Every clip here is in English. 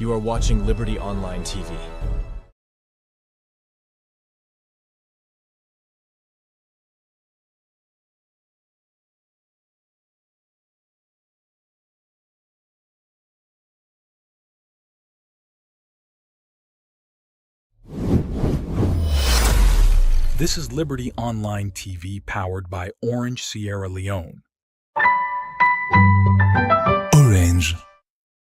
You are watching Liberty Online TV. This is Liberty Online TV powered by Orange Sierra Leone. Orange.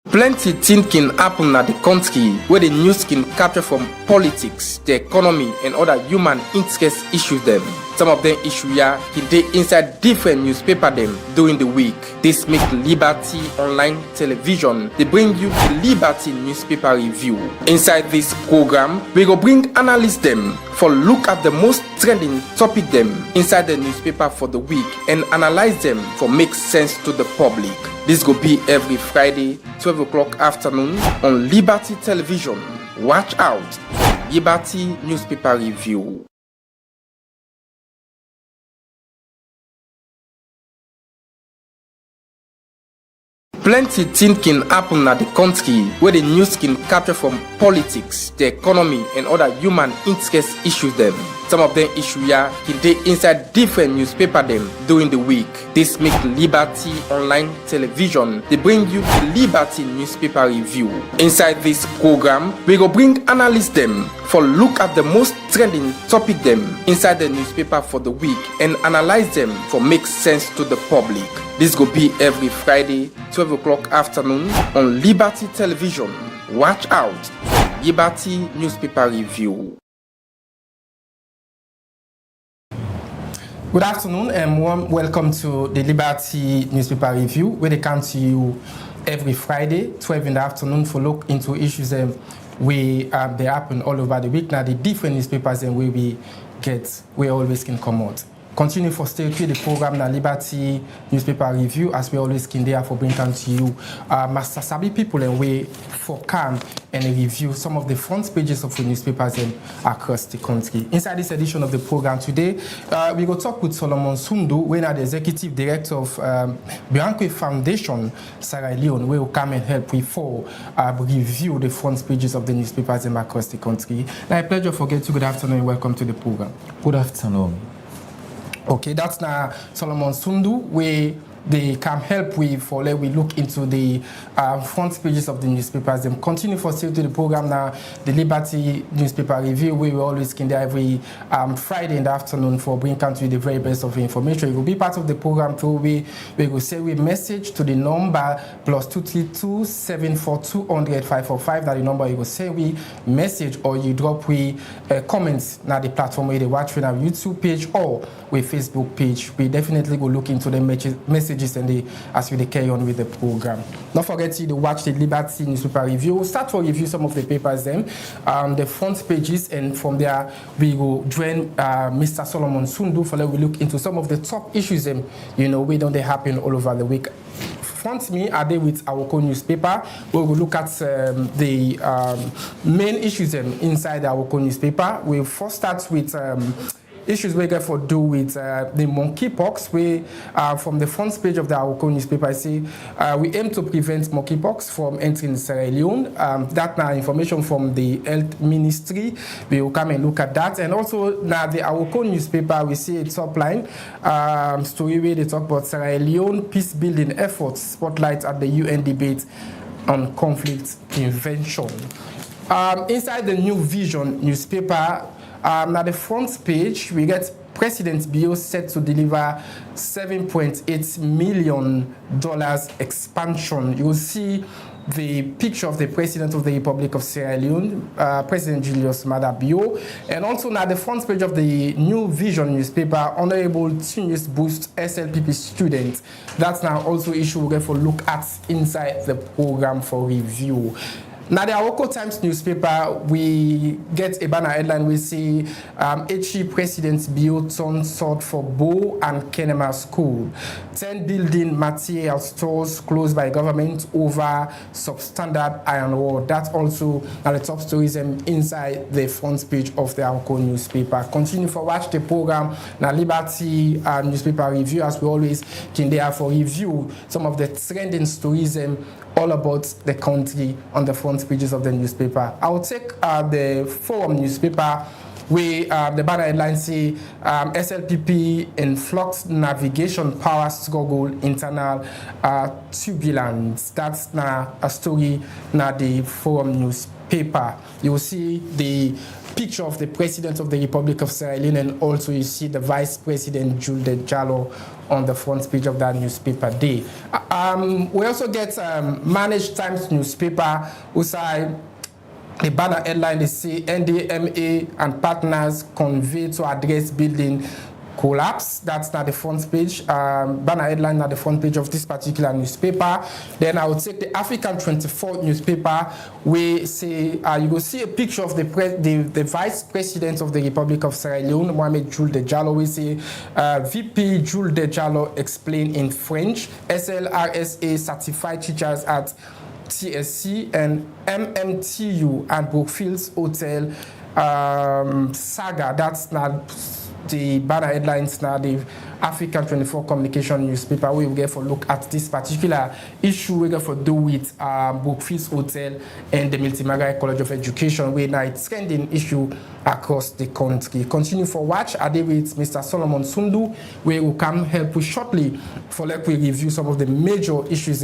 Plenty things can happen at the country where the news can capture from politics, the economy, and other human interest issues them. Some of them issues here can dey inside different newspaper them during the week. This make Liberty Online Television. They bring you the Liberty Newspaper Review. Inside this program, we go bring analysts them for look at the most trending topic them inside the newspaper for the week and analyze them for make sense to the public. This will be every Friday, 12 o'clock afternoon on Liberty Television. Watch out for Liberty Newspaper Review. Plenty things can happen at the country where the news can capture from politics, the economy, and other human interest issues them. Some of them issues here can dey inside different newspaper them during the week. This make Liberty Online Television. They bring you the Liberty Newspaper Review. Inside this program, we go bring analysts them for look at the most trending topic them inside the newspaper for the week and analyze them for make sense to the public. This will be every Friday, 12 o'clock afternoon on Liberty Television. Watch out for Liberty Newspaper Review. Good afternoon and warm welcome to the Liberty Newspaper Review, where they come to you every Friday, 12 in the afternoon, for look into issues they happen all over the week. Now the different newspapers and we always can come out. Continue for stay with the program na Liberty Newspaper Review, as we always can there for bringing to you Master Sabi people and we for come and review some of the front pages of the newspapers across the country. Inside this edition of the program today, we go talk with Solomon Sundu, we are the executive director of Bianco Foundation Sierra Leone, where will come and help we for review the front pages of the newspapers across the country. Now, a pleasure for getting good afternoon and welcome to the program. Good afternoon. Okay, that's now Solomon Sundu, where they can help with for let we look into the front pages of the newspapers. Them continue for still to the program now, the Liberty Newspaper Review, where we always can there every Friday in the afternoon for bringing to you the very best of the information. You will be part of the program too. We will send a message to the number +232 742 545. That the number you will send we message or you drop we comments now the platform where they watch on our YouTube page or with Facebook page. We definitely will look into the messages and as we carry on with the program. Don't forget to watch the Liberty Newspaper Review. We'll start to review some of the papers then, the front pages, and from there we will join Mr. Solomon Sundu for we look into some of the top issues we don't they happen all over the week. Front me are they with our core newspaper, where we look at the main issues inside our core newspaper. We'll first start with issues we get for do with the monkeypox. We from the front page of the Awoko newspaper, I see we aim to prevent monkeypox from entering Sierra Leone. That now information from the health ministry. We will come and look at that. And also now the Awoko newspaper, we see a top line story where they talk about Sierra Leone peace building efforts spotlight at the UN debate on conflict prevention. Inside the New Vision newspaper, now the front page, we get President Bio set to deliver $7.8 million expansion. You will see the picture of the President of the Republic of Sierra Leone, President Julius Maada Bio. And also now the front page of the New Vision newspaper, Honorable Tunis Boost SLPP students. That's now also issue we'll get for look at inside the program for review. Now, the Awoko Times newspaper, we get a banner headline. We see HE President Bio turned sword for Bo and Kenema School. 10 building material stores closed by government over substandard iron ore. That's also the top stories inside the front page of the Awoko newspaper. Continue for watch the program. Now, Liberty Newspaper Review, as we always can there for review some of the trending stories all about the country on the front front pages of the newspaper. I will take the Forum newspaper, where the banner headline say SLPP in flux navigation power struggle internal turbulence. That's now a story now the Forum newspaper. You will see the picture of the President of the Republic of Sierra Leone, and also you see the Vice President Julde Jallo on the front page of that newspaper day. We also get Managed Times newspaper, who say the banner headline is say NDMA and partners convey to address building collapse. That's not the front page. Banner headline at the front page of this particular newspaper. Then I will take the African 24 newspaper, where say you will see a picture of the Vice President of the Republic of Sierra Leone, Mohamed Julde Jallo. We say VP Julde Jallo explain in French. SLRSA certified teachers at TSC and MMTU and Brookfields Hotel saga. That's not the banner headlines now, the African 24 communication newspaper. We will get for look at this particular issue. We get for do with Brookfields Hotel and the Multimagai College of Education, where now it's trending issue across the country. Continue for watch. I did with Mr. Solomon Sundu, where we come help you shortly for let we review some of the major issues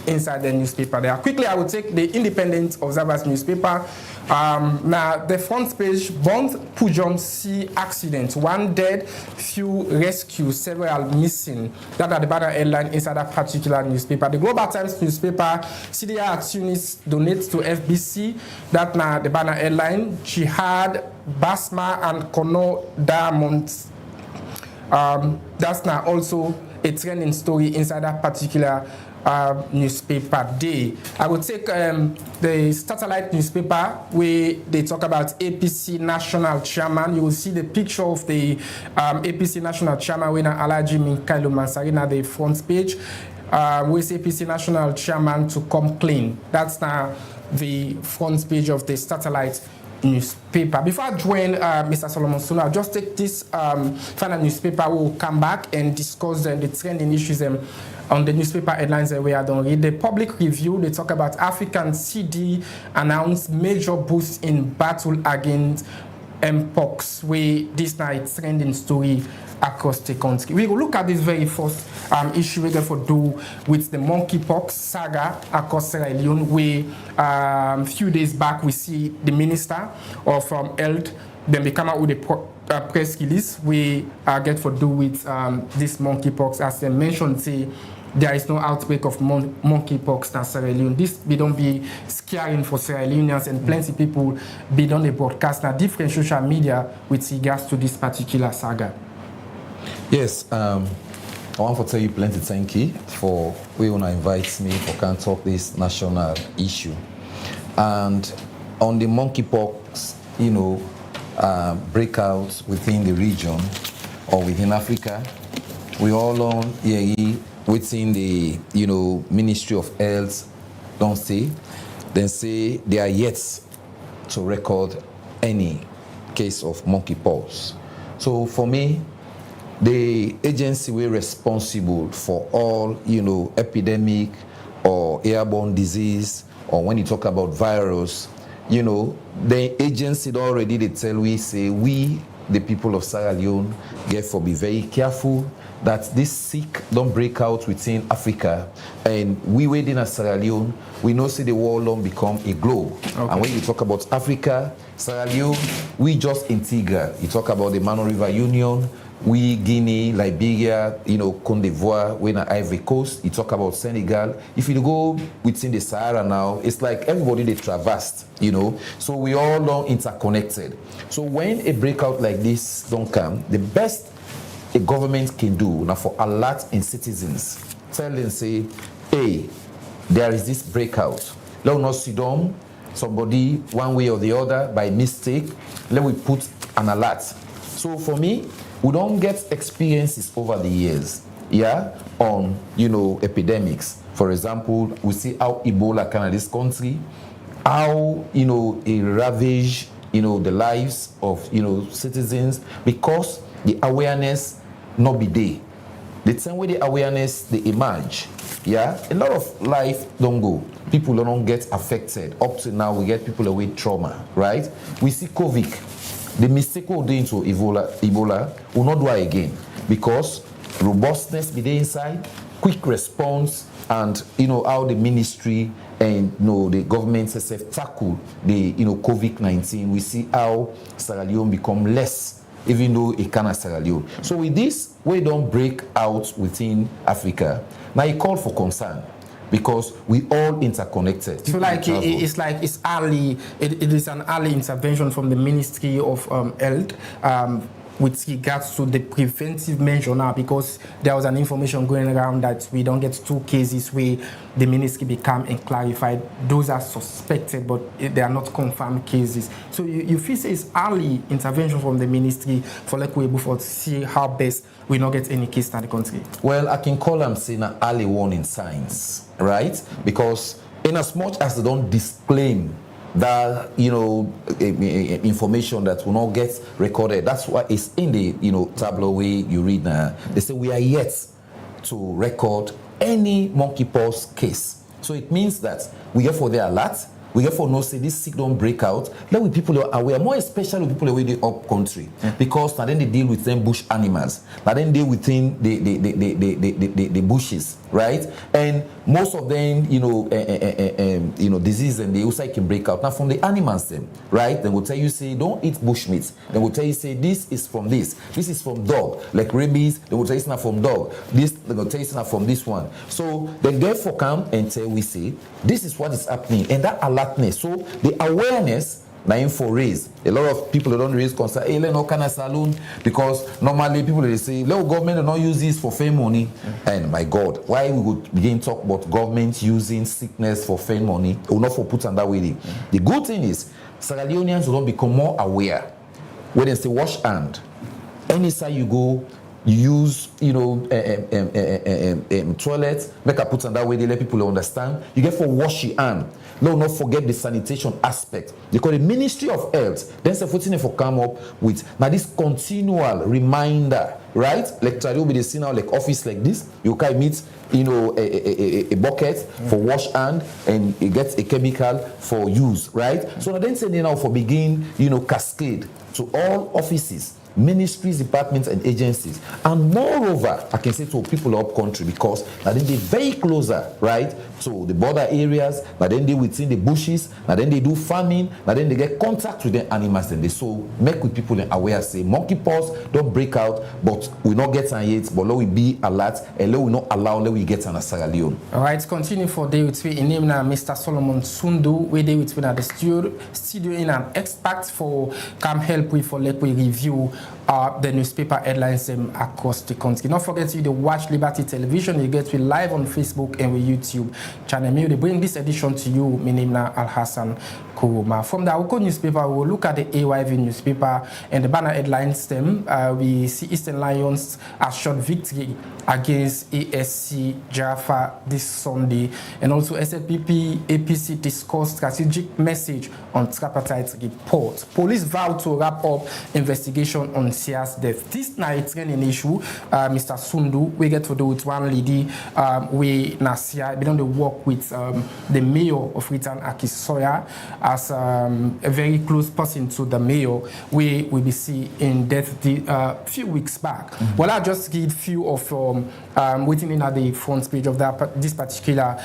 inside the newspaper there. Quickly, I will take the Independent Observer's newspaper. Now, the front page, Bond Pujon Sea accident. 1 dead, few rescued, several missing. That are the banner headline inside that particular newspaper. The Global Times newspaper, CDR at Tunis donates to FBC. That now the banner headline, Jihad, Basma, and Kono Diamonds. That's now also a trending story inside that particular newspaper day. I will take the Satellite newspaper, where they talk about APC National Chairman. You will see the picture of the APC National Chairman, when Alaji Minkailo Mansari na the front page. With APC National Chairman to come clean. That's now the front page of the Satellite newspaper. Before I join Mr. Solomon Sundu, I'll just take this final newspaper. We'll come back and discuss the trending issues on the newspaper headlines that we are done read. The Public Review, they talk about African CD announced major boost in battle against Mpox, where this night trending story across the country. We will look at this very first issue we therefore do with the monkeypox saga across Sierra Leone, where a few days back we see the Minister of Health, then they come out with a press release we get for do with this monkeypox. As they mentioned, say there is no outbreak of monkeypox in Sierra Leone. This be don't be scaring for Sierra Leoneans, and plenty people be done a broadcast on different social media with regards to this particular saga. Yes, I want to tell you plenty thank you for when you invite me for can talk this national issue. And on the monkeypox, breakouts within the region or within Africa, we all on within the Ministry of Health don't say, then say they are yet to record any case of monkeypox. So for me, the agency we're responsible for all epidemic or airborne disease, or when you talk about virus, the agency already they tell we say we the people of Sierra Leone therefore be very careful that this sick don't break out within Africa, and we waiting at Sierra Leone, we know see the world don't become a globe. Okay. And when you talk about Africa, Sierra Leone, we just integral. You talk about the Mano River Union, we Guinea, Liberia, Côte d'Ivoire, we're in Ivory Coast. You talk about Senegal. If you go within the Sahara now, it's like everybody they traversed, So we all don't interconnected. So when a breakout like this don't come, the best a government can do now for alert in citizens, tell them say, hey, there is this breakout. Let us not sit down, somebody one way or the other by mistake. Let we put an alert. So for me, we don't get experiences over the years, on, epidemics. For example, we see how Ebola came in this country, how, it ravaged, the lives of, citizens, because the awareness not be there. The time where the awareness, they emerge, yeah, a lot of life don't go. People don't get affected. Up to now, we get people away trauma, right? We see COVID. The mistake we'll do into Ebola will not do it again because robustness be there inside, quick response, and how the ministry and the government itself tackle the COVID-19. We see how Sierra Leone become less, even though it can Sierra Leone. So with this, we don't break out within Africa. Now it called for concern because we all interconnected. So it's early. It is an early intervention from the Ministry of Health. With regards to the preventive measure now, because there was an information going around that we don't get 2 cases where the ministry become and clarified. Those are suspected, but they are not confirmed cases. So you feel it's early intervention from the ministry for we're able to see how best we not get any case in the country. Well, I can call them saying an early warning signs, right? Because in as much as they don't disclaim that information that will not get recorded, that's why it's in the tableau way you read now. They say we are yet to record any monkeypox case. So it means that we get for the alert, we get for no say this sick don't break out. Let with people are aware, more especially with people away the up country, because now then they deal with them bush animals, now then they within the bushes, right? And most of them, disease and the also can break out now from the animals them, right? They will tell you say don't eat bush meat. They will tell you say this is from this is from dog, like rabies. They will tell you it's not from dog. This they will tell you it's not from this one. So they therefore come and tell we say this is what is happening, and that alertness. So the awareness. Now, info raise. A lot of people don't raise concern. Hey, no kind of saloon because normally people they say, "Let government do not use this for fame money." And my God, why we would begin talk about government using sickness for fame money? Or not for put on that way. The good thing is Sierra Leoneans will become more aware when they say wash hand. Any side you go, you use toilet. Make a put on that way. They let people understand. You get for wash your hand. No, not forget the sanitation aspect. Because the Ministry of Health, then say for come up with now this continual reminder, right? Like you'll be the scene now, like office like this, you can meet, a bucket for wash hand and it gets a chemical for use, right? So then say now for begin, cascade to all offices, ministries, departments, and agencies. And moreover, I can say to people up country because now then they very closer, right, to the border areas, now then they within the bushes, now then they do farming, now then they get contact with the animals and they so make with people aware, say monkeypox don't break out, but we not get on yet, but let we be alert and let we not allow let we get on a Sierra Leone. All right, continue for day with me. In name now, Mr. Solomon Sundu, we day with me at the studio in an expert for come help with for let we review the newspaper headlines across the country. Don't forget to watch Liberty Television. You get to live on Facebook and with YouTube channel. Me they bring this edition to you. My name is Al Hassan Kuruma. From the Awoko newspaper, we will look at the AYV newspaper and the banner headlines. We see Eastern Lions assured victory against ASC Jaffa this Sunday, and also SLPP APC discussed strategic message on tripartite report. Police vow to wrap up investigation on Sia's death. This night training issue, Mr. Sundu, we get to do with one lady. We Nasia, we don't work with the mayor of Ritan Akisoya as a very close person to the mayor. We will be see in death a few weeks back. Well, I just read few of waiting in at the front page of this particular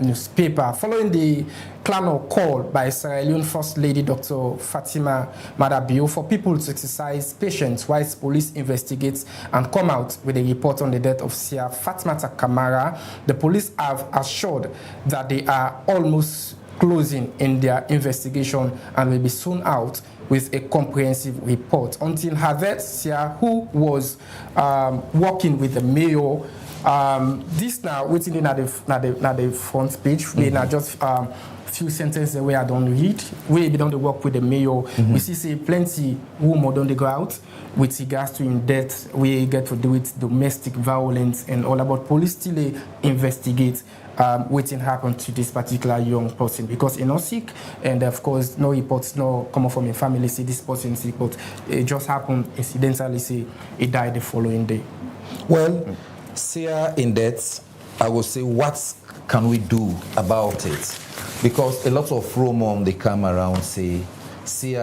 newspaper. Following the clamor call by Sierra Leone First Lady Dr. Fatima Madabio for people to exercise patience whilst police investigates and come out with a report on the death of Sia Fatmata Kamara, the police have assured that they are almost closing in their investigation and will be soon out with a comprehensive report. Until her death, Sia, who was working with the mayor, this now waiting in at the front page, we now just few sentences where I don't read, where we don't work with the mayor. We see plenty rumor don't they go out with regards to in death, we get to do with domestic violence and all about police still investigate waiting happened to this particular young person because he's not sick, and of course no reports no come from a family say this person sick, but it just happened incidentally say he died the following day. Well, Sia in death I will say, what can we do about it? Because a lot of Roman, they come around say, see,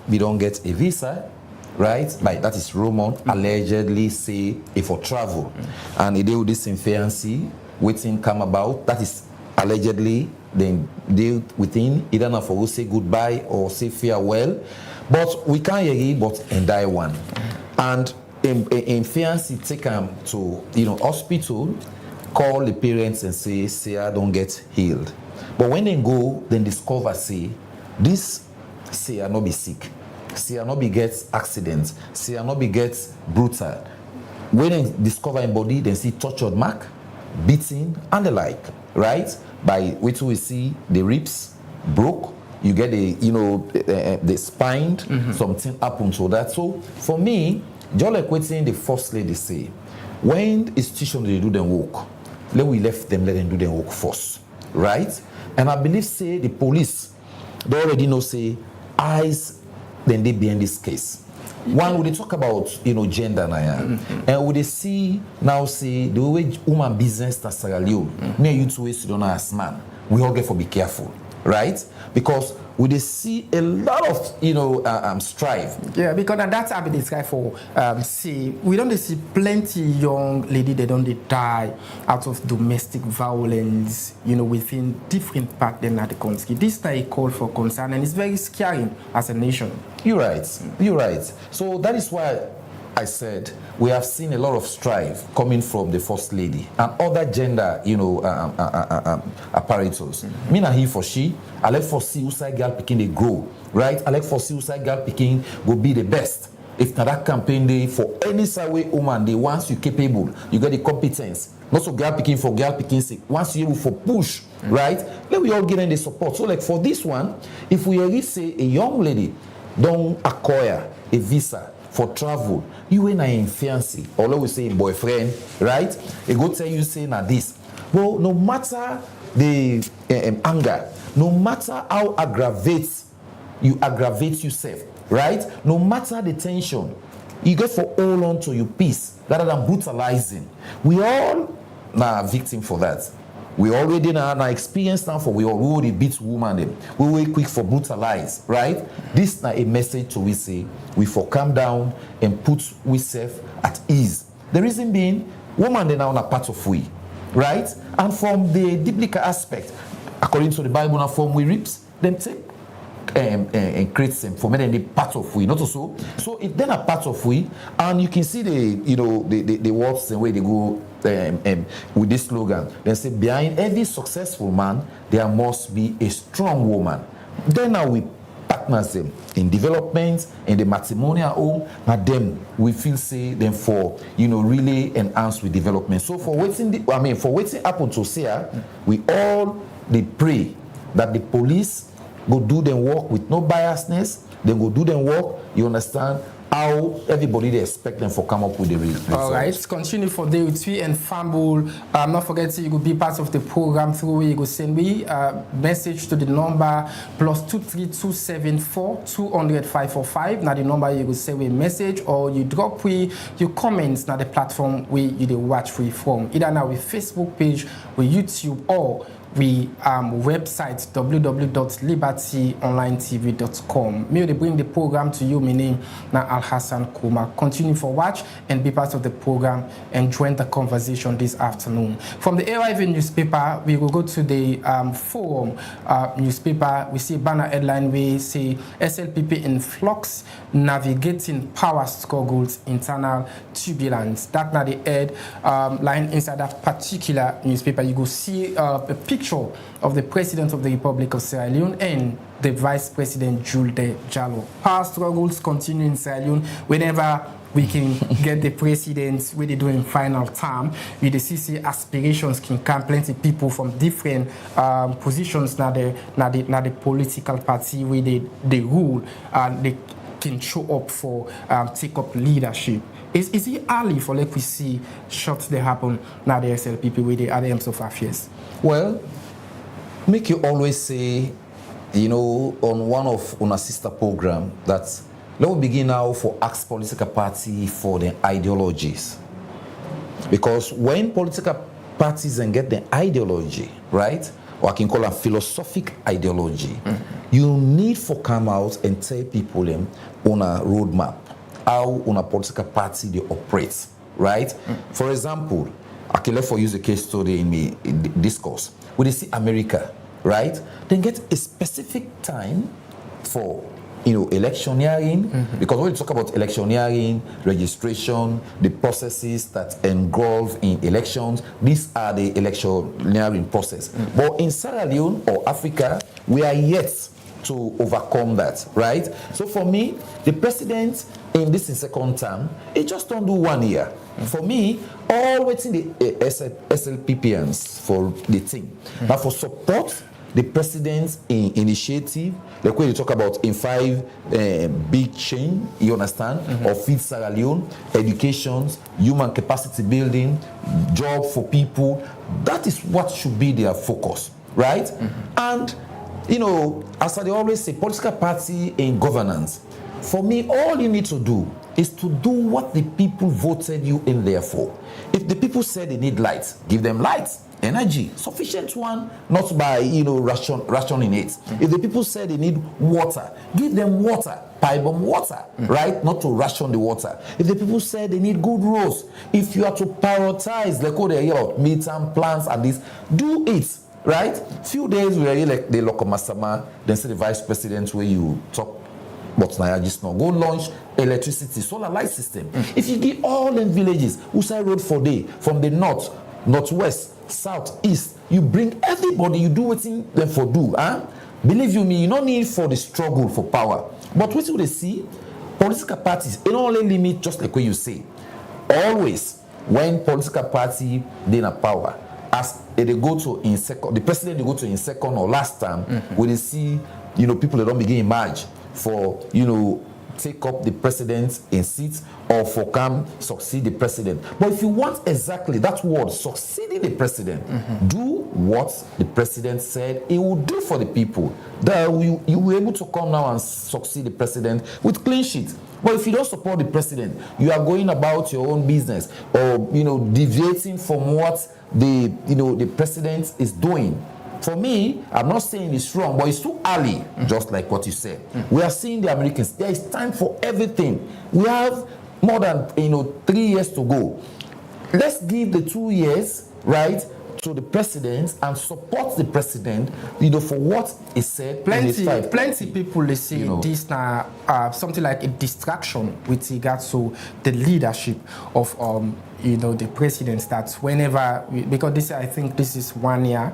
we don't get a visa, right? Like that is Roman, allegedly say if for travel. And they do this in fiancé, waiting come about, that is allegedly then deal within, either not for say goodbye or say farewell. But we can't hear it, but and die one. And in fiancé take them to hospital, call the parents and say I don't get healed. But when they go, then discover say this say I not be sick, say I not be get accidents, say I not be get brutal. When they discover in body, they see tortured mark, beating and the like, right? By which we see the ribs broke, you get the spine, something happened to that. So for me, just like what the first lady say, when institutions they do their work, let them do their work first, right? And I believe say the police, they already know say eyes then they be in this case. One, when they talk about gender and when they see now say the way woman business in Sierra Leone, me and you two ways don't know as man, we all get to be careful, right? Because we they see a lot of strife. Yeah, because that's how they describe for see we don't see plenty young lady they don't they die out of domestic violence within different parts of the country. This is a call for concern and it's very scary as a nation. You're right. So that is why I said we have seen a lot of strife coming from the first lady and other gender, apparatus. Me na he for she. I like for see outside girl picking they grow, right? I like for see outside girl picking will be the best. If not that campaign day for any side way woman, they once you capable, you got the competence. Not so girl picking for girl picking sake. Once you able for push, right? Let we all get in the support. So like for this one, if we already say a young lady don't acquire a visa for travel, you ain't in fiancé, or let we say boyfriend, right? They go tell you say na this. Well, no matter the anger, no matter how you aggravate yourself, right? No matter the tension, you get for hold on to your peace rather than brutalizing. We all are victim for that. We already now experience now for we already beat woman them. We were quick for brutalize, right? This is a message to we say we for calm down and put we self at ease. The reason being, woman they now a part of we, right? And from the biblical aspect, according to the Bible, now from we rips, them take and creates them for me then the part of we, not also. So it then a part of we, and you can see the words the way they go with this slogan. They say behind every successful man there must be a strong woman. Then now we partners them in development, in the matrimonial home, and then we feel say them for really enhance with development. So for waiting happen to say we all they pray that the police go do them work with no biasness, then go do them work, you understand how everybody they expect them for come up with the result. All right, continue for day with we and Fambul. Not forget you will be part of the program through you go send me a message to the number +23274 200 545. Now the number you will send a message or you drop your comments now the platform where you watch free from. Either now with Facebook page, with YouTube or we website www.libertyonlinetv.com. Me they bring the program to you. My name na Al Hassan Kuma. Continue for watch and be part of the program and join the conversation this afternoon. From the AYV newspaper, we will go to the forum newspaper. We see banner headline. We see SLPP in flux, navigating power struggles, internal turbulence. That now the head line inside that particular newspaper. You go see a picture of the President of the Republic of Sierra Leone and the Vice President Jules Jallo. Power struggles continue in Sierra Leone whenever we can get the president where they do in final term. With the CC aspirations can come plenty people from different positions now the political party where they rule and they can show up for take up leadership. Is it early for like we see shots that happen now the SLPP with the other of affairs? Well, make you always say, on one of our sister program that let me begin now for ask political party for the ideologies. Because when political parties and get the ideology, right? Or I can call it philosophic ideology. You need for come out and tell people on a roadmap how on a political party they operate, right? For example, I can let for use a case study in the discourse. When they see America, right? Then get a specific time for electioneering, because when you talk about electioneering, registration, the processes that involve in elections, these are the electioneering process. But in Sierra Leone or Africa, we are yet to overcome that, right? So for me, the president in this second term, it just don't do 1 year. For me, all waiting the SLPPNs for the thing. Now for support the president's initiative, like when you talk about in 5 big chain, you understand, of Feed Sierra Leone, education, human capacity building, job for people, that is what should be their focus, right? And, as I always say, political party in governance, for me, all you need to do is to do what the people voted you in there for. If the people said they need light, give them light. Energy, sufficient one, not by rationing it. If the people said they need water, give them water, pipe them water, right? Not to ration the water. If the people said they need good roads, if you are to prioritize, like all the midterm plans and this, do it, right? Few days we are like the local masterman, then say the vice president where you talk. But now just not go launch electricity, solar light system. If you give all in villages, Usai Road for day from the north, northwest, south, east, you bring everybody, you do what them for do. Believe you me, you don't need for the struggle for power. But what you they see, political parties, it don't only limit just like what you say. Always, when political party they in power, as they go to in second, the president they go to in second or last time, when they see, people that don't begin emerge for, take up the president in seats or for come succeed the president. But if you want exactly that word, succeeding the president, do what the president said he will do for the people. That you will be able to come now and succeed the president with clean sheet. But if you don't support the president, you are going about your own business or deviating from what the president is doing. For me, I'm not saying it's wrong, but it's too early, just like what you said. We are seeing the Americans. There is time for everything. We have more than 3 years to go. Let's give the 2 years, right, to the president and support the president, for what he said. Plenty people they say this now something like a distraction with regards to the leadership of the president. That whenever because this I think this is 1 year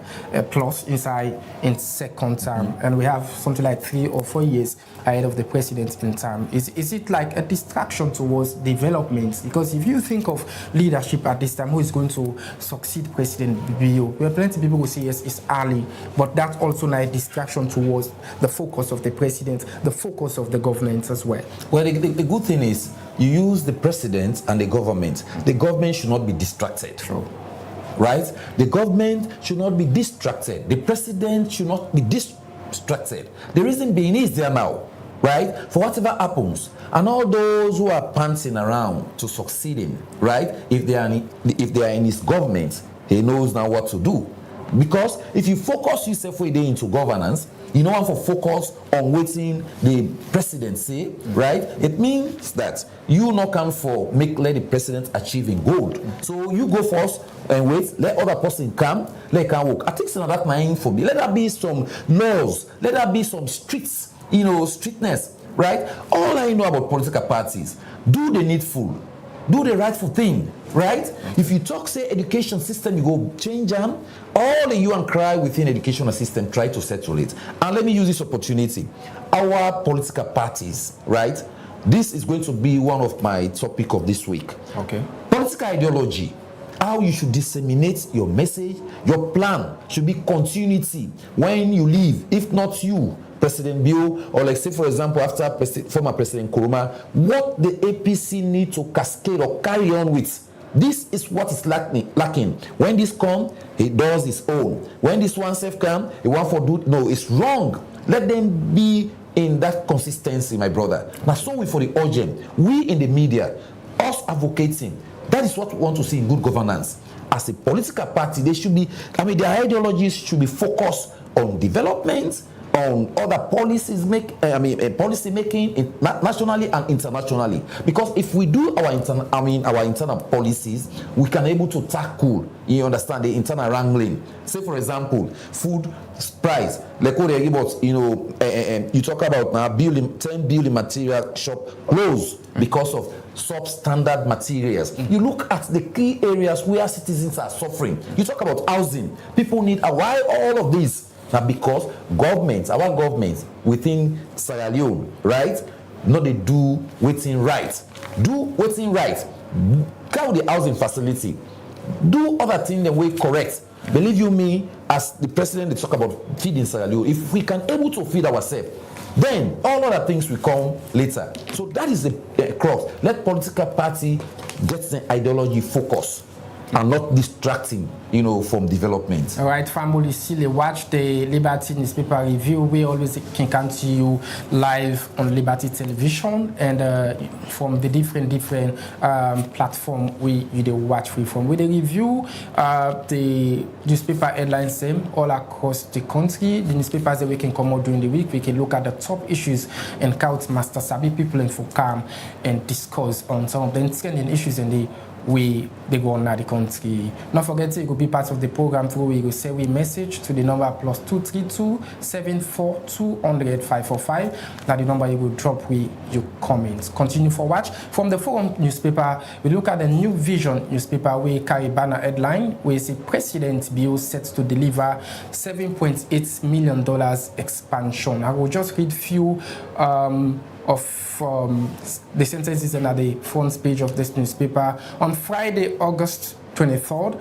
plus inside in second term, and we have something like 3 or 4 years ahead of the president in term. Is it like a distraction towards development? Because if you think of leadership at this time, who is going to succeed President BBO? Well, plenty of people will say yes, it's early, but that's also not a distraction towards the focus of the president, the focus of the government as well. Well, the good thing is you use the president and the government. The government should not be distracted. True. Right? The government should not be distracted. The president should not be distracted. The reason being is there now, right? For whatever happens, and all those who are pantsing around to succeeding, right? If they are in his government, he knows now what to do. Because if you focus yourself into governance, you don't want to focus on waiting the president say, right? It means that you not come for let the president achieving goal. So you go first and wait, let other person come, let can work. I think it's not that my for me. Let there be some laws, let there be some streets, strictness, right? All I know about political parties, do the needful, do the rightful thing, right? If you talk, say, education system, you go change them. All the hue and cry within educational system, try to settle it. And let me use this opportunity. Our political parties, right? This is going to be one of my topic of this week. Okay. Political ideology. How you should disseminate your message. Your plan should be continuity when you leave. If not you, President Bio, or like say for example after former President Nkrumah, what the APC need to cascade or carry on with. This is what is lacking. When this comes, he does his own. When this one self come, he want for do no, it's wrong. Let them be in that consistency, my brother. Now so we for the urgent, we in the media, us advocating, that is what we want to see in good governance. as a political party, they should be, their ideologies should be focused on development, on other policies policy making nationally and internationally. Because if we do our internal policies, we can able to tackle, you understand, the internal wrangling. Say for example, food price, like what they about, you talk about now building 10 building material shop closed because of substandard materials. You look at the key areas where citizens are suffering. You talk about housing. People need why all of this? Now, because our governments within Sierra Leone, right? No, they do waiting right. Do waiting right. Carry the housing facility. Do other things the way correct. Believe you me, as the president, they talk about feeding Sierra Leone. If we can able to feed ourselves, then all other things will come later. So that is the crux. Let political party get the ideology focus and not distracting, from development. All right, family, still watch the Liberty newspaper review. We always can come to you live on Liberty Television and from the different platform you watch from. We review the newspaper headlines same all across the country. The newspapers that we can come out during the week. We can look at the top issues and count master sabi people and for calm and discuss on some of the trending issues in the they go on the country. Don't forget you could be part of the program through we will say we message to the number +232 742 545. That the number you will drop with your comments. Continue for watch. From the Forum newspaper, we look at the New Vision newspaper where carry banner headline where the President bill set to deliver $7.8 million expansion. I will just read few of the sentences on the front page of this newspaper. On Friday, August 23rd,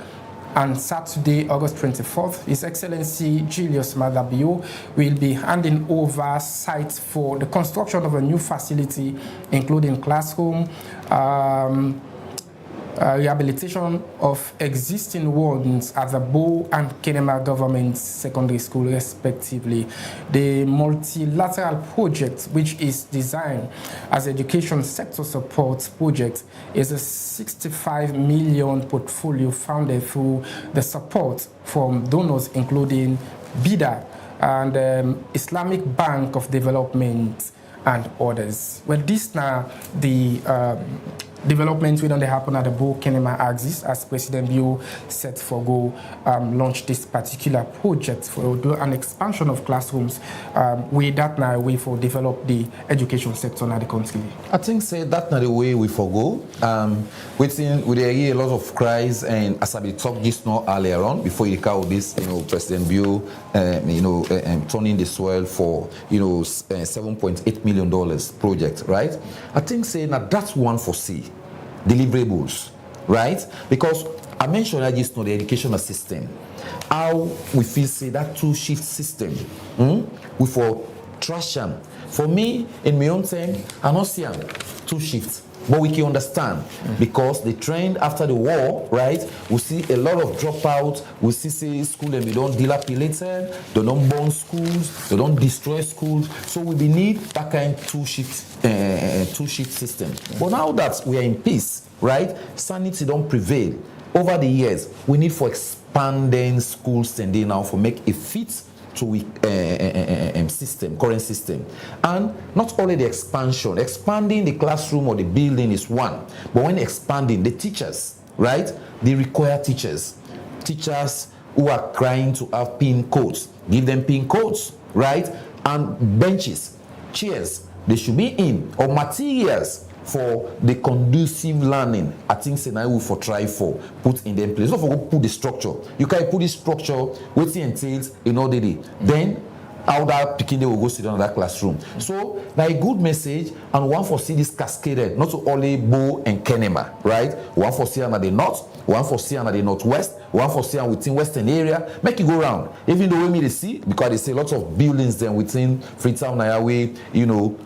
and Saturday, August 24th, His Excellency Julius Maada Bio will be handing over sites for the construction of a new facility, including classroom, rehabilitation of existing ones at the Bo and Kenema Government Secondary School, respectively. The multilateral project, which is designed as education sector support project, is a 65 million portfolio funded through the support from donors, including BIDA and Islamic Bank of Development and others. Well, this now the developments we don't happen at the Bo Kenema axis as President Bio set for go launch this particular project for do an expansion of classrooms with that now way for develop the education sector in the country. I think say that not the way we forgo. We hear a lot of cries and as I be talked just now earlier on before you call this, President Bio turning the soil for $7.8 million project, right? I think say now that's one for C. Deliverables, right? Because I mentioned that just know the educational system, how we feel say that two-shift system, we for trash them. For me, in my own time, I not see them two shifts, but we can understand because the trend after the war, right? We see a lot of dropouts. We see school and they don't dilapidated, they don't burn schools, they don't destroy schools. So we need that kind of two-shift system. But now that we are in peace, right? Sanity don't prevail. Over the years, we need for expanding schools and they now for make a fit to current system. And not only the expansion, expanding the classroom or the building is one, but when expanding the teachers, right? They require teachers who are trying to have pin codes, give them pin codes, right? And benches, chairs, they should be in, or materials for the conducive learning. I think Senai will for try for put in them place. Not for put the structure. You can put this structure, what it entails in order then how that picking they will go sit down in that classroom. So now a good message, and one for see this cascaded, not only Bo and Kenema, right? One for see under the north, one for see under the northwest, one for see within western area. Make it go round. Even though we may see, because they say lots of buildings then within Freetown, Niawe,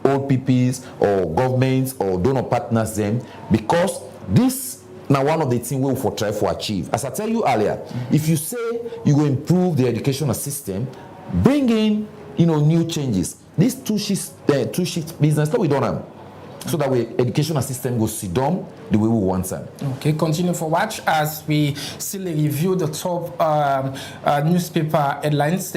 old PPs or governments or donor partners them, because this now one of the things we will for try for achieve. As I tell you earlier, if you say you will improve the educational system, bring in new changes. This two shift business that we don't have. so that way educational system goes sit down the way we want them. Okay, continue for watch as we still review the top newspaper headlines.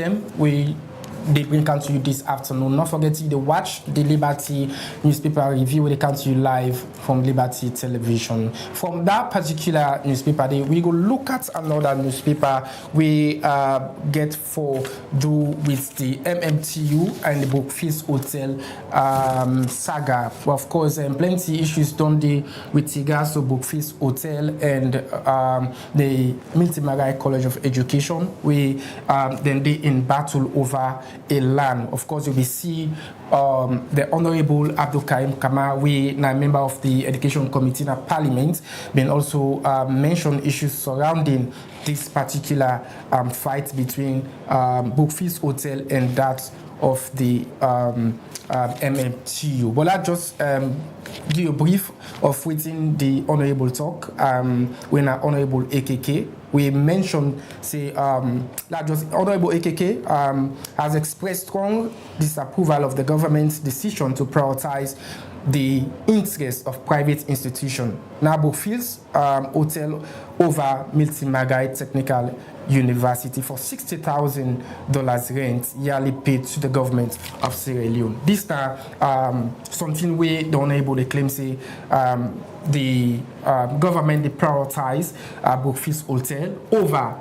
They bring come to you this afternoon. Not forgetting to watch the Liberty newspaper review. They come to you live from Liberty Television. From that particular newspaper, we go look at another newspaper we get for do with the MMTU and the Brookfield Hotel saga. Well, of course, plenty issues done there with regards to Brookfield Hotel and the Milton Magai College of Education. We then they in battle over a land. Of course, you will see the Honorable Abdul Karim Kama, we are a member of the Education Committee in Parliament, been also mentioned issues surrounding this particular fight between Brookfield Hotel and that of the MMTU. But I'll just give you a brief of within the Honorable talk when Honorable AKK. We mentioned, say, that just Honorable AKK has expressed strong disapproval of the government's decision to prioritize the interests of private institutions. Now, Brookfield Hotel over Milton Magai Technical University for $60,000 rent yearly paid to the government of Sierra Leone. This is something we don't able to claim, say, the government they prioritize Brookfield Hotel over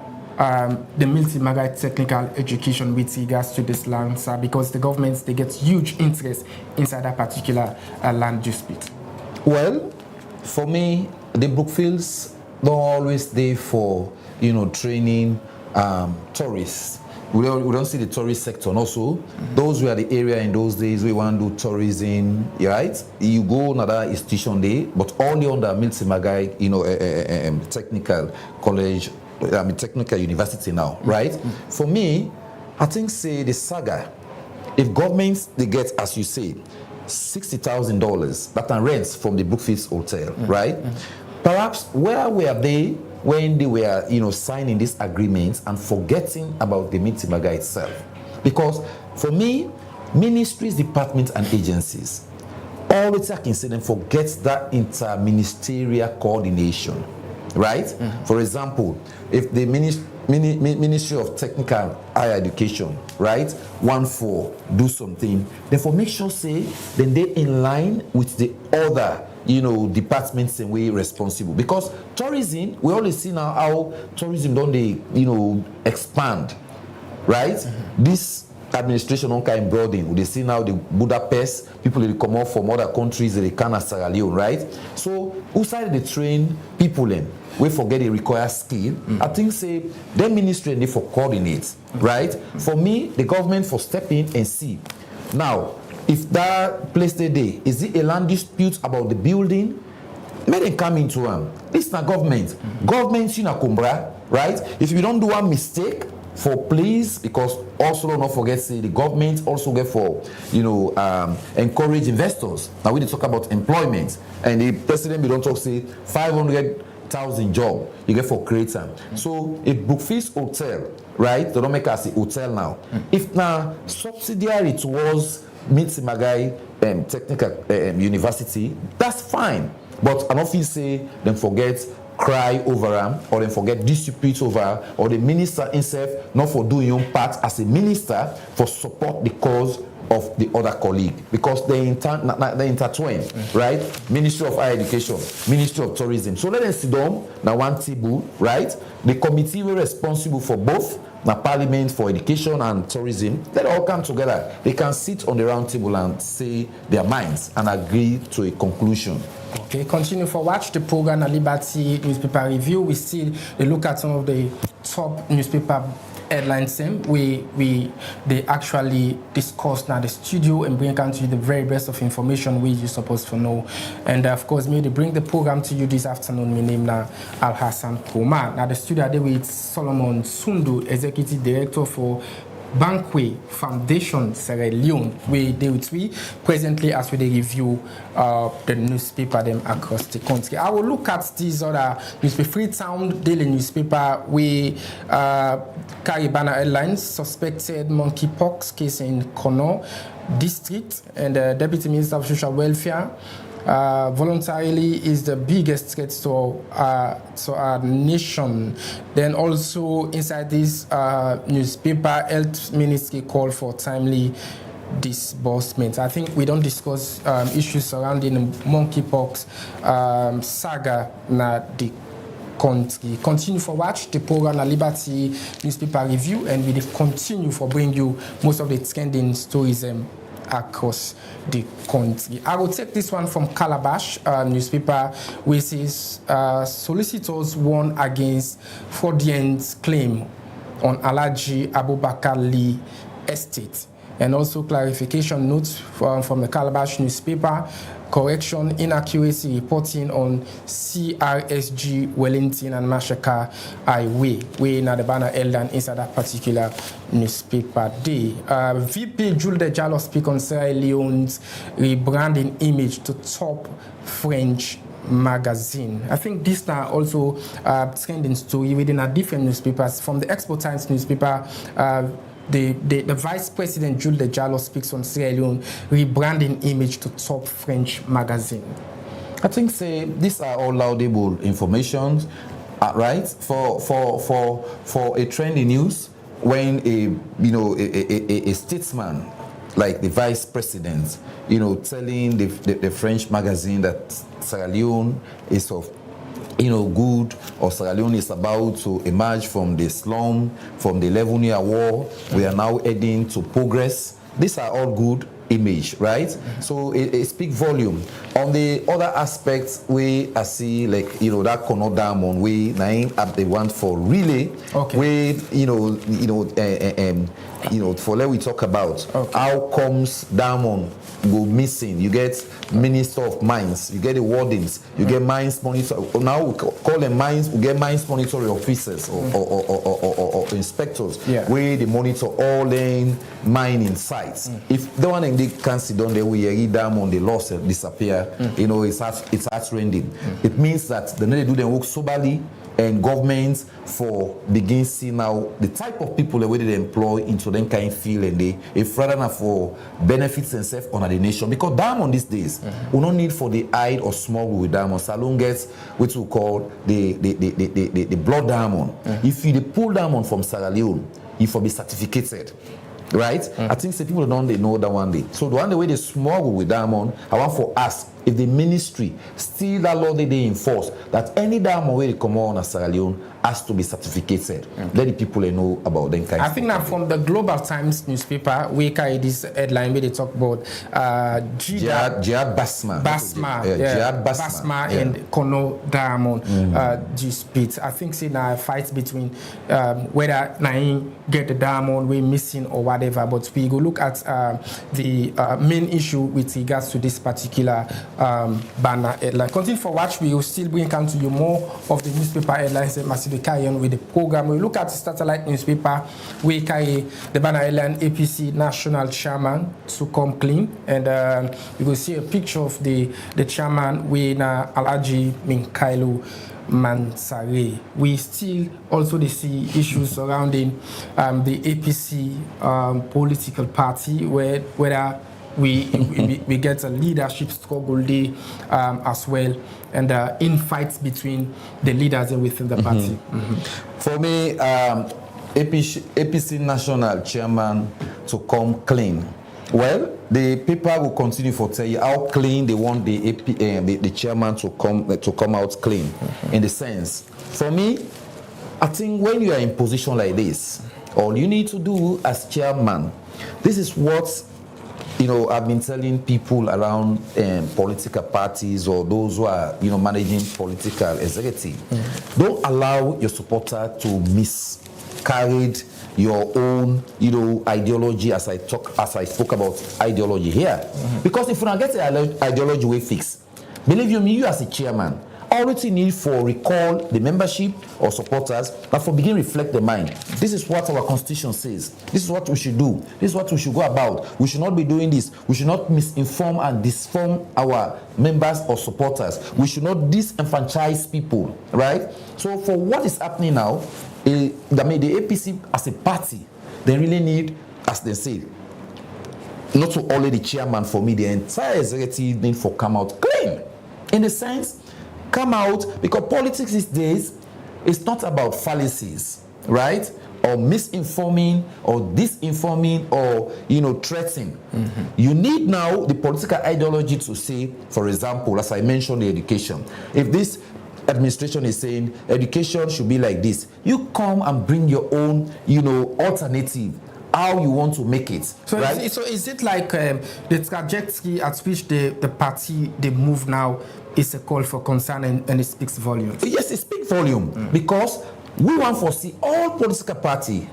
the Milton Magai Technical Education with regards to this land, because the governments they get huge interest inside that particular land dispute. Well, for me, the Brookfields don't always there for training tourists. We don't see the tourist sector. And also, those were the area in those days we want to do tourism, right? You go another institution there, but only under Milton Magai, technical college, technical university now, right? For me, I think say the saga, if governments they get, as you say, $60,000 that are rents from the Brookfield Hotel, right? Perhaps where were they when they were, signing these agreements and forgetting about the Milton Magai itself? Because for me, ministries, departments, and agencies, always I can say them forget that inter-ministerial coordination, right? For example, if the Ministry of Technical Higher Education, right, do something, then for make sure say then they in line with the other departments and way responsible. Because tourism, we always see now how tourism don't they expand, right? This administration on kind broadening. They see now the Budapest people they come off from other countries they can as Sierra Leone, right? So who side they train people in? We forget they require skill. I think say their ministry need for coordinate, right? For me, the government for step in and see. Now, if that place today, is it a land dispute about the building? May they come into them. This is not government. Government in a Kumbra, right? If you don't do a mistake, for please, because also don't not forget, say the government also get for encourage investors. Now we talk about employment, and the president we don't talk say 500,000 job you get for creator. So if Brookfield Hotel, right? They don't make us a hotel now. If now subsidiary towards Milton Magai Technical University, that's fine. But an office say then forget cry over them, or then forget dispute over, or the minister himself not for doing your part as a minister for support the cause of the other colleague, because they intertwine, right? Ministry of Higher Education, Ministry of Tourism. So let them sit down now one table, right? The committee were responsible for both, now Parliament for Education and Tourism. Let all come together. They can sit on the round table and say their minds and agree to a conclusion. Okay, continue for watch the program at Liberty Newspaper Review. We still look at some of the top newspaper headlines. They actually discuss now the studio and bring out to you the very best of information you're supposed to know. And of course, me they bring the program to you this afternoon. My name now Al Hassan Koma. Now the studio today with Solomon Sundu, Executive Director for Banque Foundation Sierra Leone, we presently as we review the newspaper them across the country. I will look at these other newspaper. Freetown Daily newspaper, we carry banner headlines: suspected monkeypox case in Kono. district, and the Deputy Minister of Social Welfare voluntarily is the biggest threat to our nation. Then also inside this newspaper, Health Ministry called for timely disbursement. I think we don't discuss issues surrounding the monkeypox saga na the country. Continue for watch the program na Liberty Newspaper Review, and we continue for bring you most of the trending stories across the country. I will take this one from Calabash newspaper, which says solicitors warn against fraudulent claim on Alhaji Abubakar Lee estate. And also clarification notes from the Calabash newspaper, correction, inaccuracy reporting on CRSG Wellington and Mashaka Highway, way na the banner held inside that particular newspaper day. VP Jules de Jallo speak on Sierra Leone's rebranding image to top French magazine. I think this now also trending story within a different newspapers. From the Expo Times newspaper, the Vice President Jules de Jallo speaks on Sierra Leone rebranding image to top French magazine. I think these are all laudable information, right? For a trendy news, when a statesman like the Vice President, telling the French magazine that Sierra Leone is of good, or Sierra Leone is about to emerge from the slum, from the 11-year war. We are now heading to progress. These are all good image, right? So it speaks volume. On the other aspects, we see that Kono Diamond, we name at the one for relay, okay. For let we talk about how comes Diamond go missing. You get Minister of Mines, you get the wardens, you get mines monitor. Now we call them mines. We get mines monitoring officers or inspectors, where they monitor all the mining sites. If the one they can't sit down there, we read Diamond, the loss disappear. It starts raining. It means that the need to do their work soberly, and governments for begin see now the type of people that they employ into them kind of field, and if rather than for benefits and self honor the nation, because Diamond these days we don't need for the hide or smuggle with Diamond. Salon gets what we call the blood diamond. If you pull Diamond from Sierra Leone, it will be certificated. Right? I think some people don't know that one day. So the one way they smuggle with Diamond, I want for ask if the ministry still that law they enforce that any Diamond where they come on Sierra Leone has to be certificated. Let the people know about them kind. I think now from the Global Times newspaper, we carry this headline where they talk about Jihad Basma. Jihad Basma and Kono Diamond dispute. I think now a fight between whether Naim get the diamond we missing or whatever. But we go look at the main issue with regards to this particular banner headline. Continue for watch. We will still bring to you more of the newspaper headlines and massive carry on with the program. We look at the satellite newspaper. We carry the banner headline APC National Chairman to come clean, and you will see a picture of the chairman with Alhaji Minkailu Mansare. We still also see issues surrounding the APC political party, whether we get a leadership struggle there as well, and infights between the leaders and within the party. For me, APC National Chairman to come clean. Well, the paper will continue for tell you how clean they want the chairman to come out clean. In the sense, for me, I think when you are in position like this, all you need to do as chairman, this is what I've been telling people around political parties or those who are managing political executive. Don't allow your supporter to miscarry your own ideology, as I spoke about ideology here. Because if you don't get the ideology we fix, believe you as a chairman, all you need for recall the membership or supporters, but for begin reflect the mind. This is what our constitution says. This is what we should do. This is what we should go about. We should not be doing this. We should not misinform and disform our members or supporters. We should not disenfranchise people, right? So for what is happening now, the APC as a party, they really need, as they say, not only the chairman, for me, the entire executive need for come out clean. In the sense, come out, because politics these days is not about fallacies, right? Or misinforming or disinforming or threatening. You need now the political ideology to say, for example, as I mentioned, the education. If this administration is saying education should be like this, you come and bring your own alternative, how you want to make it. So, right? is it like the trajectory at which the party they move now is a call for concern and it speaks volume? Yes, it speaks volume because we want to see all political party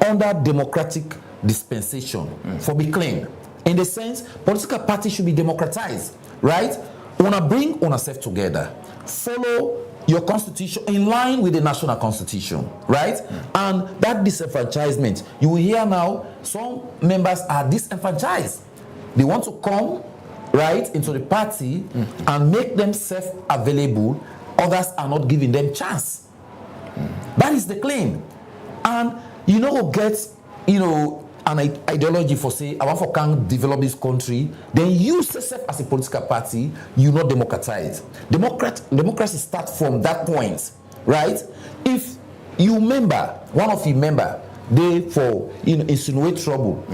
under democratic dispensation for be clean. In the sense, political party should be democratized, right? Wanna bring yourself together, follow your constitution in line with the national constitution, right? And that disenfranchisement, you will hear now some members are disenfranchised. They want to come right into the party and make themselves available. Others are not giving them chance. That is the claim. And who gets an ideology for say I want for can develop this country, then you yourself as a political party, you not democratize. Democracy starts from that point, right? If you member, one of you member, they for insinuate trouble.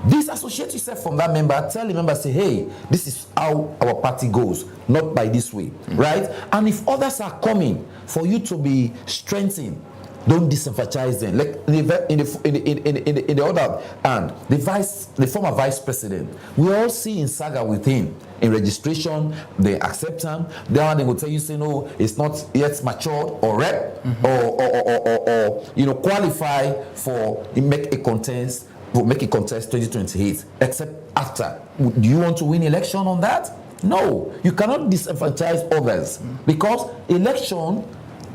Disassociate yourself from that member, tell the member, say, hey, this is how our party goes, not by this way, right? And if others are coming for you to be strengthened, don't disenfranchise them. Like in the other hand, the former vice president, we all see in saga with him in registration, they accept him. Then they will tell you, say no, it's not yet matured or rep or qualify for make a contest 2028. Except after, do you want to win election on that? No, you cannot disenfranchise others because election.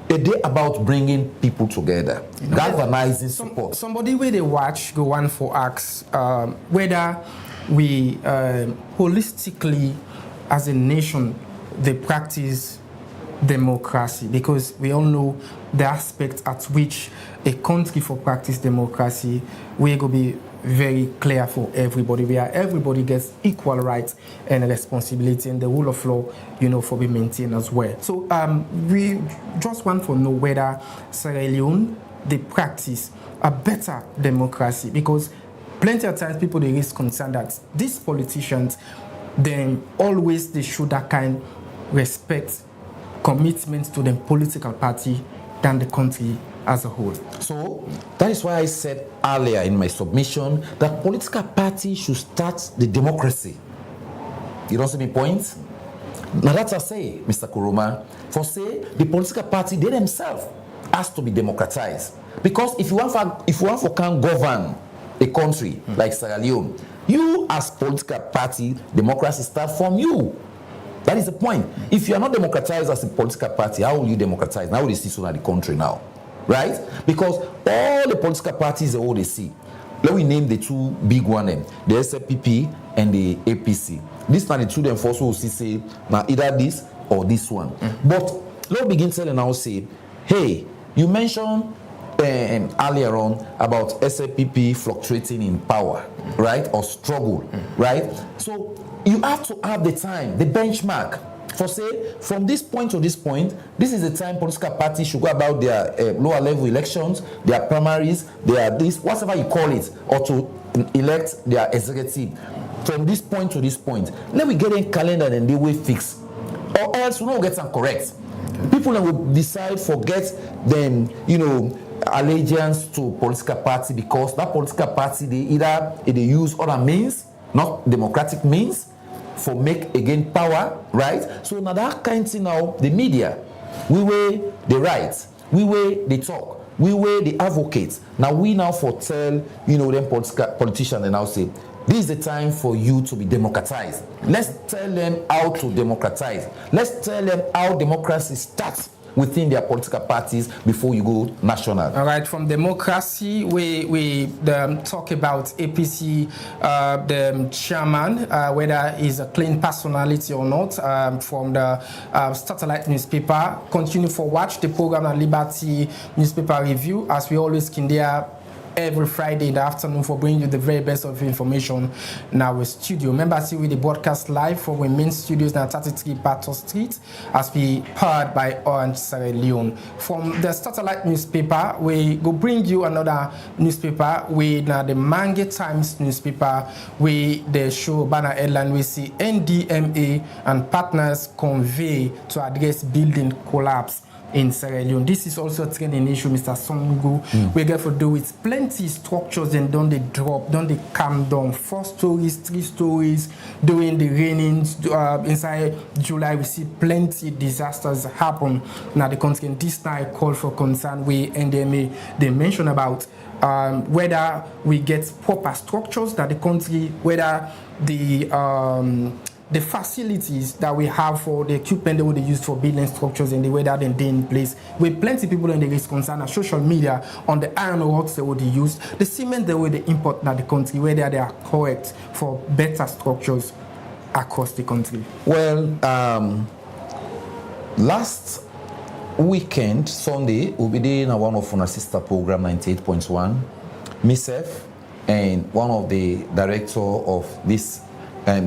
A day about bringing people together, galvanizing support. Somebody where they watch go on for ask whether we holistically as a nation they practice democracy, because we all know the aspect at which a country for practice democracy will go be very clear for everybody, where everybody gets equal rights and responsibility, and the rule of law, for be maintained as well. So we just want to know whether Sierra Leone they practice a better democracy, because plenty of times people they raise concern that these politicians then always they show that kind respect, commitment to the political party than the country as a whole. So that is why I said earlier in my submission that political party should start the democracy. You don't see me point? Now that's I say, Mr. Kuruma, for say the political party they themselves has to be democratized. Because if you want for can govern a country like Sierra Leone, you as political party, democracy starts from you. That is the point. If you are not democratized as a political party, how will you democratize? How will you see so the country now? Right? Because all the political parties are all they see. Let me name the two big ones, the SLPP and the APC. These are the two them first will say now either this or this one. But let's begin telling now say, hey, you mentioned earlier on about SLPP fluctuating in power, right? Or struggle, right? So you have to have the time, the benchmark. For say, from this point to this point, this is the time political parties should go about their lower level elections, their primaries, their this, whatever you call it, or to elect their executive. From this point to this point, let me get a calendar and they will fix. Or else we don't get them correct. People that will decide, forget them, allegiance to political party, because that political party, they use other means, not democratic means, for make again power, right? So now that kind of thing now, the media, we weigh the rights, we weigh the talk, we weigh the advocates. Now we now foretell, them politicians and now say, this is the time for you to be democratized. Let's tell them how to democratize. Let's tell them how democracy starts within their political parties before you go national. All right, from democracy, we talk about APC, the chairman, whether he's a clean personality or not, from the satellite newspaper. Continue for watch the program at Liberty Newspaper Review. As we always can there, every Friday in the afternoon for bringing you the very best of information in our studio. Remember, see we the broadcast live from our main studios now 33 Battle Street as we powered by Orange Sierra Leone. From the satellite newspaper, we go bring you another newspaper with the Mange Times newspaper with the show banner headline we see NDMA and partners convey to address building collapse in Sierra Leone. This is also a trending issue, Mr. Songo. We get to do with plenty structures and don't they drop, don't they calm down. 4 stories, 3 stories during the rainings. Inside July, we see plenty disasters happen now the country. And this time, call for concern. We NDMA they mention about whether we get proper structures that the country, whether the facilities that we have for the equipment that we use for building structures and the way that they're in place. With plenty of people in the risk concern and social media on the iron rods that would use, the cement that they import in the country, whether they are correct for better structures across the country. Well, last weekend, Sunday, we'll be doing one of our sister program, 98.1, myself, and one of the director of this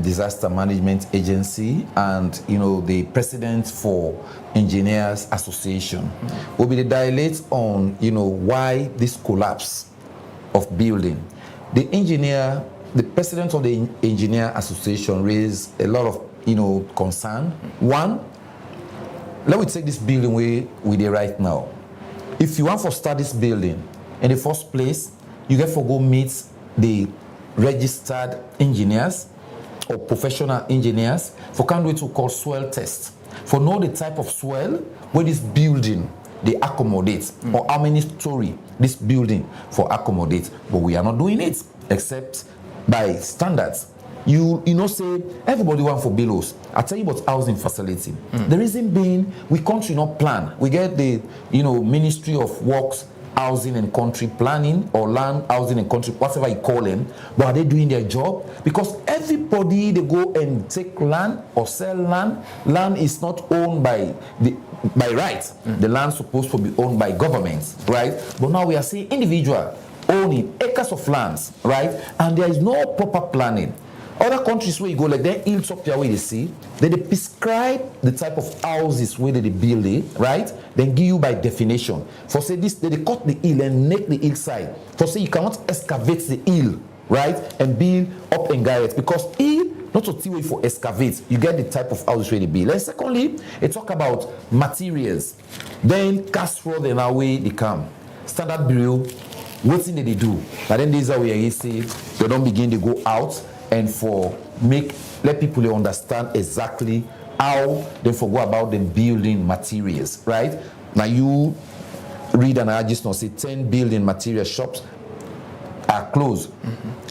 disaster management agency and the president for engineers association will be the dilate on why this collapse of building. The president of the engineer association raised a lot of concern. One, let me take this building where we are right now. If you want to start this building in the first place, you get to go meet the registered engineers or professional engineers for can do what we call soil test, for know the type of soil where this building they accommodate or how many story this building for accommodate. But we are not doing it except by standards. You say everybody want for billows. I tell you about housing facility. The reason being we country not plan. We get the Ministry of Works, Housing and Country Planning or Land, Housing and Country, whatever you call them, but are they doing their job? Because everybody they go and take land or sell land. Land is not owned by right. The land supposed to be owned by governments, right? But now we are seeing individual owning acres of lands, right? And there is no proper planning. Other countries where you go, like they hills up there where they see, they prescribe the type of houses where they build it, right? Then give you by definition. For say this, they cut the hill and make the hillside. For say you cannot excavate the hill, right? And build up and garret. Because hill, not to see way for excavate, you get the type of houses where they build. And secondly, they talk about materials. Then cast road and away they come. Standard bureau, what thing they do? But then these are where you see they don't begin to go out and let people understand exactly how they forgot about the building materials, right? Now you read and I just not say 10 building material shops are closed.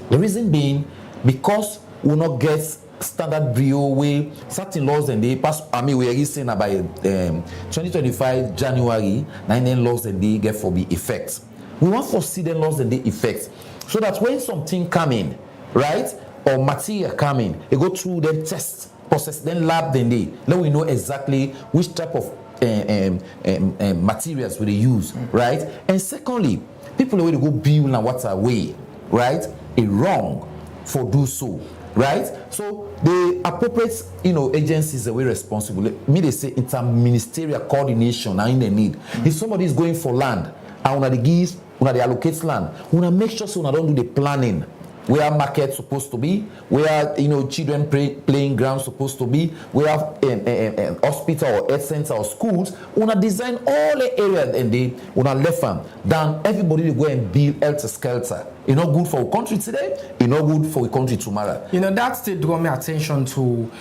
The reason being because we not get standard bureau way certain laws and they pass. I mean we are saying about 2025 January 9 laws and they get for the effects. We want to see the laws and the effects so that when something come in, right? Or material coming, they go through the test process, then lab, then let we know exactly which type of materials will they use, right? And secondly, people will go build and what's away, right? A wrong for do so, right? So the appropriate agencies are very responsible. They say interministerial coordination are in the need. If somebody is going for land and when they allocate land, we want to make sure so we don't do the planning. Where market supposed to be, where children playing ground supposed to be, we have hospital or health center or schools. We wanna design all the areas and they wanna left them. Then everybody will go and build helter skelter. It's not good for a country today. It's not good for a country tomorrow. That still draw my attention to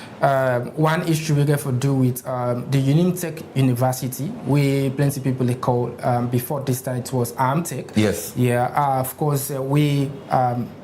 one issue we get to do with the Unimtech University, where plenty of people they call before this time it was Amtech. Yes. Yeah. Of course, we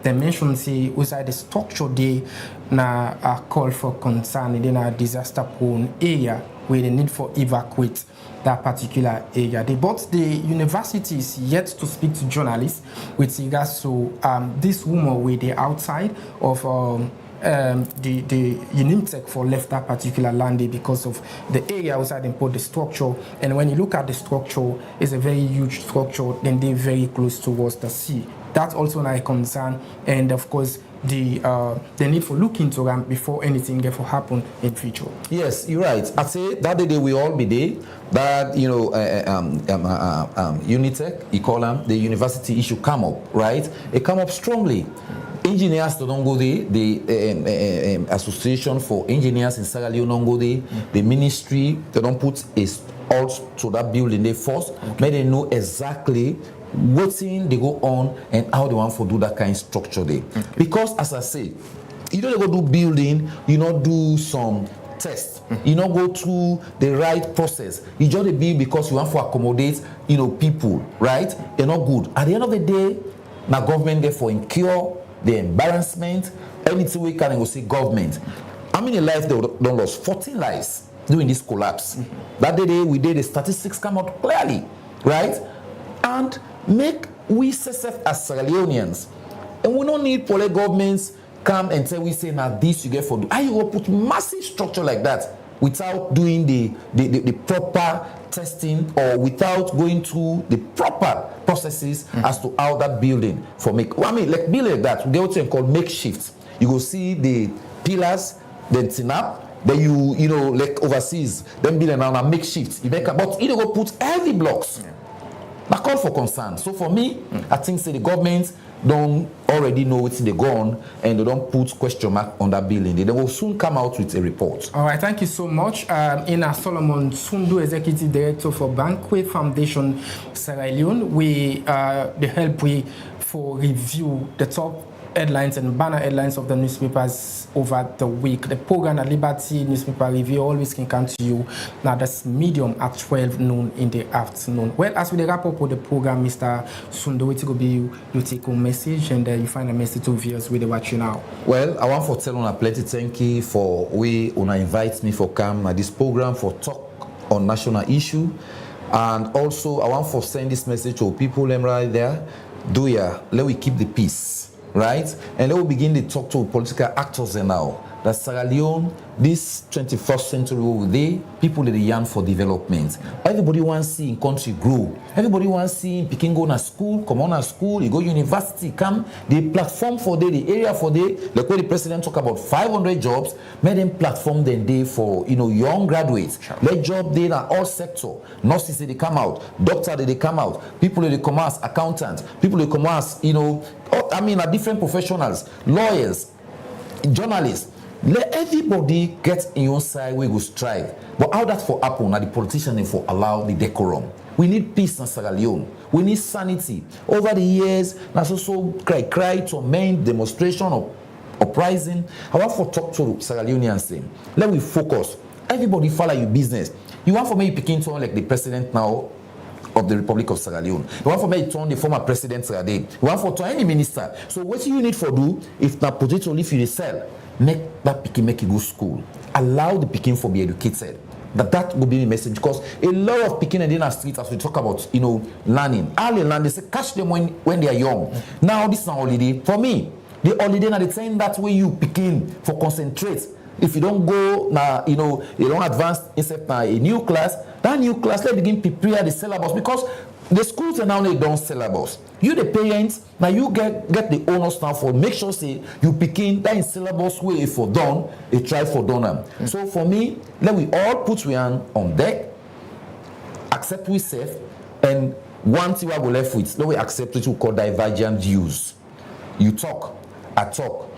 they mentioned see inside the structure they na call for concern in a disaster-prone area where they need for evacuate that particular area. But the university is yet to speak to journalists with regards to this rumor where they outside of the Unimtech for left that particular land because of the area outside and put the structure. And when you look at the structure, it's a very huge structure, then they're very close towards the sea. That's also a concern, and of course the need for looking into them before anything ever happen in future. Yes, you're right. I say that day we all be there. That Unitec, you call them, the university issue come up, right? It come up strongly. Engineers don't go there. The Association for Engineers in Sierra Leone don't go there. The ministry, they don't put a halt to that building. They first make them know exactly what thing they go on and how they want to do that kind of structure there. Because as I say, you don't go do building, you not do some test, you not go through the right process. You just build because you want to accommodate, people, right? They're not good. At the end of the day, now government therefore incur the embarrassment, anything we can go say government. How many lives they don't lost? 14 lives during this collapse. That day we did the statistics come out clearly, right? And make we self as Sierra Leoneans, and we don't need police governments come and tell we say now this you get for do. How you go put massive structure like that without doing the proper testing or without going through the proper processes as to how that building for make. Well, I mean, like building like that, they what you call makeshift. You go see the pillars, then tin up. Then you like overseas, then building now a makeshift. You make but you go put heavy blocks. I call for concern. So for me, I think say the government don't already know what's they go on and they don't put question mark on that building. They will soon come out with a report. All right, thank you so much. Ina Solomon Sundu, Executive Director for Banquet Foundation Sierra Leone, we the help we for review the top headlines and banner headlines of the newspapers over the week. The program at Liberty Newspaper Review always can come to you now that's medium at 12 noon in the afternoon. Well, as we wrap up with the program, Mr. Sundu, it will be you take a message and you find a message to viewers with the watch you now. Well, I want to tell you plenty thank you for una invite me for come at this program for talk on national issue, and also I want to send this message to people right there. Let we keep the peace. Right? And let we begin to talk to political actors now. That Sierra Leone, this 21st century over there, people that yearn for development. Everybody wants to see in country grow. Everybody wants to see Peking go to school, come on to school, you go university, come. The platform for the area for the, like what the president talk about 500 jobs, made them platform then day for young graduates. Sure. Let job there in all sector. Nurses they come out, doctor they come out, people they come as accountants, people they come as different professionals, lawyers, journalists. Let everybody get in your side, we will strive. But how that for happen, now the politicians for allow the decorum. We need peace in Sierra Leone. We need sanity. Over the years, that's also cry to amend demonstration or uprising. I want to talk to Sierra Leoneans say, let we focus. Everybody follow your business. You want for me picking to like the president now of the Republic of Sierra Leone. You want for me to turn the former president Sierra Leone. You want for to any minister. So what you need for do, if na potato leaf you sell, make that pikin make it go school. Allow the pikin for be educated. That will be the message, because a lot of pikin in the streets, as we talk about, learning. Early learn, they say catch them when they are young. Now this is an holiday. For me, the holiday now the time that way you pikin for concentrate. If you don't go now, you don't advance except now a new class. That new class, let begin prepare the syllabus, because the schools are now they don't syllabus. You the parents, now you get the onus now for make sure say you begin that in syllabus way for done, a try for done. So for me, let we all put we on deck, accept we safe, and one thing we go left with, let we accept what we call divergent views. You talk, I talk,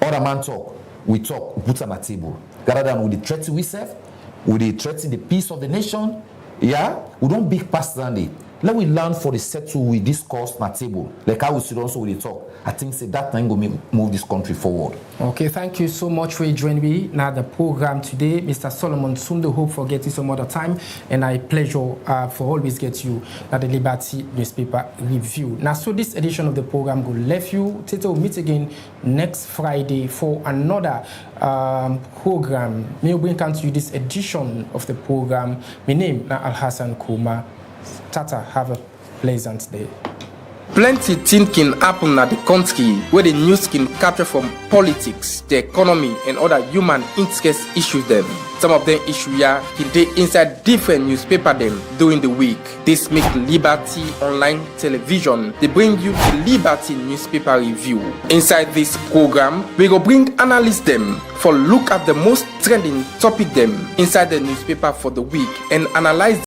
other man talk, we talk, we put on a table. Rather than with the threat we serve, with the threat in the peace of the nation, we don't big past than it. Let we learn for the settle we discuss on table. Like how we should also with the talk. I think say that time go move this country forward. Okay, thank you so much for joining me now the program today. Mr. Solomon Sundu, hope for getting some other time. And I pleasure for always get you at the Liberty Newspaper Review. Now, so this edition of the program will left you. Tete will meet again next Friday for another program. May we bring to you this edition of the program. My name is Al Hassan Kuma. Tata, have a pleasant day. Plenty things can happen at the country where the news can capture from politics, the economy, and other human interest issues them. Some of them issues here can take inside different newspaper them during the week. This make Liberty Online Television. They bring you the Liberty Newspaper Review. Inside this program, we go bring analysts them for look at the most trending topic them inside the newspaper for the week and analyze